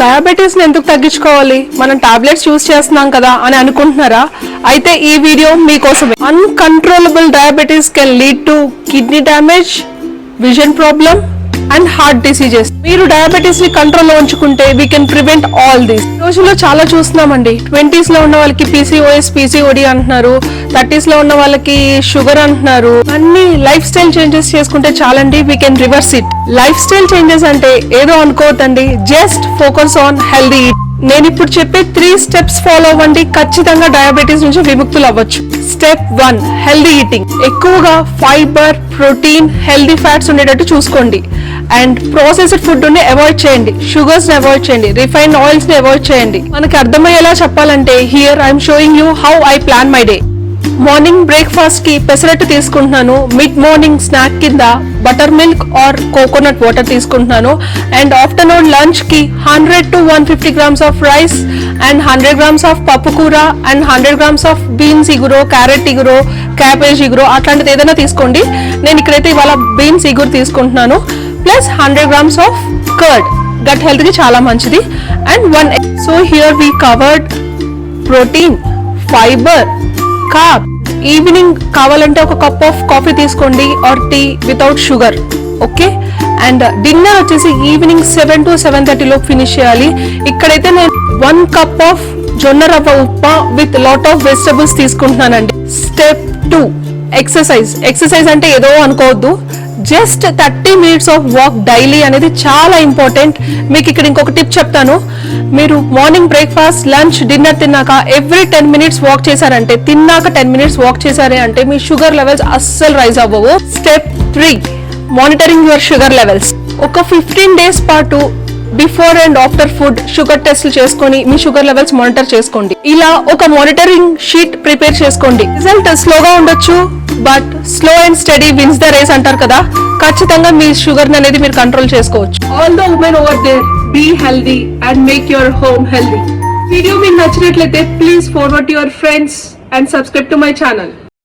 Diabetes ని ఎందుకు తగ్గించుకోవాలి, మనం టాబ్లెట్స్ యూజ్ చేస్తున్నాం కదా అని అనుకుంటున్నారా? అయితే ఈ వీడియో మీకోసమే. Uncontrollable diabetes can lead to kidney damage, vision problem and heart diseases. మీరు డయాబెటీస్ ని కంట్రోల్లో ఉంచుకుంటే we can prevent all these. రోజుల్లో చాలా చూస్తున్నామండి, 20s లో ఉన్న వాళ్ళకి PCOS, PCOD అంటున్నారు, 30s లో ఉన్న వాళ్ళకి షుగర్ అంటున్నారు. అన్ని లైఫ్ స్టైల్ చేంజెస్ చేసుకుంటే చాలండి, we can reverse it. Lifestyle changes అంటే ఏదో అనుకోవద్దండి, just focus on healthy eat. నేను ఇప్పుడు చెప్పే 3 స్టెప్స్ ఫాలో అవ్వండి, ఖచ్చితంగా డయాబెటీస్ నుంచి విముక్తులు అవ్వచ్చు. Step 1, healthy eating. ఎక్కువగా ఫైబర్, ప్రోటీన్, హెల్దీ ఫ్యాట్స్ ఉండేటట్టు చూసుకోండి. అండ్ ప్రాసెస్డ్ ఫుడ్ ని అవాయిడ్ చేయండి, షుగర్స్ ని అవాయిడ్ చేయండి, రిఫైన్డ్ ఆయిల్స్ ని అవాయిడ్ చేయండి. మనకి అర్థమయ్యేలా చెప్పాలంటే here I'm showing you how I plan my day. Morning breakfast కి పెసరట్టు తీసుకుంటున్నాను. మిడ్ మార్నింగ్ స్నాక్ కింద butter milk are coconut water తీసుకుంటున్నాను. అండ్ ఆఫ్టర్నూన్ లంచ్ కి 100 to 150 grams of rice and 100 grams of పప్పు కూర అండ్ 100 grams ఆఫ్ బీన్స్ ఇగురో, carrot ఇగురో, cabbage ఇగురో అట్లాంటిది ఏదైనా తీసుకోండి. నేను ఇక్కడైతే ఇవాళ బీన్స్ ఇగురు తీసుకుంటున్నాను. Plus 100 grams of curd, gut health కి చాలా మంచిది. And 1 egg. So here we covered protein, fibre, carb. Evening కావాలంటే ఒక కప్ ఆఫ్ కాఫీ తీసుకోండి or tea without sugar. Okay. And dinner వచ్చేసి ఈవినింగ్ 7 to 7:30 లో ఫినిష్ చేయాలి. ఇక్కడైతే నేను 1 cup ఆఫ్ జొన్న రవ్వ upma with lot of vegetables తీసుకుంటున్నానండి. Step 2, exercise. ఎక్సర్సైజ్ అంటే ఏదో అనుకోవద్దు, just 30 minutes of walk daily అనేది చాలా ఇంపార్టెంట్. మీకు ఇక్కడ ఇంకొక టిప్ చెప్తాను. మీరు మార్నింగ్ బ్రేక్ఫాస్ట్, లంచ్, డిన్నర్ తిన్నాక ఎవ్రీ 10 minutes వాక్ చేశారంటే, తిన్నాక 10 minutes వాక్ చేశారే అంటే మీ షుగర్ లెవెల్స్ అస్సలు రైజ్ అవ్వవు. Step 3, monitoring your sugar levels. ఒక 15 days పాటు before and after food sugar టెస్ట్లు చేసుకొని మీ షుగర్ లెవెల్స్ మానిటర్ చేసుకోండి. ఇలా ఒక మానిటరింగ్ షీట్ ప్రిపేర్ చేసుకోండి. రిజల్ట్ స్లోగా ఉండొచ్చు, but slow and steady wins the race అంటారు కదా, ఖచ్చితంగా మీ షుగర్ అనేది మీరు కంట్రోల్ చేసుకోవచ్చు. All the women over there, be healthy and make your home healthy. Video మీకు నచ్చినట్లయితే please forward your friends and subscribe to my channel.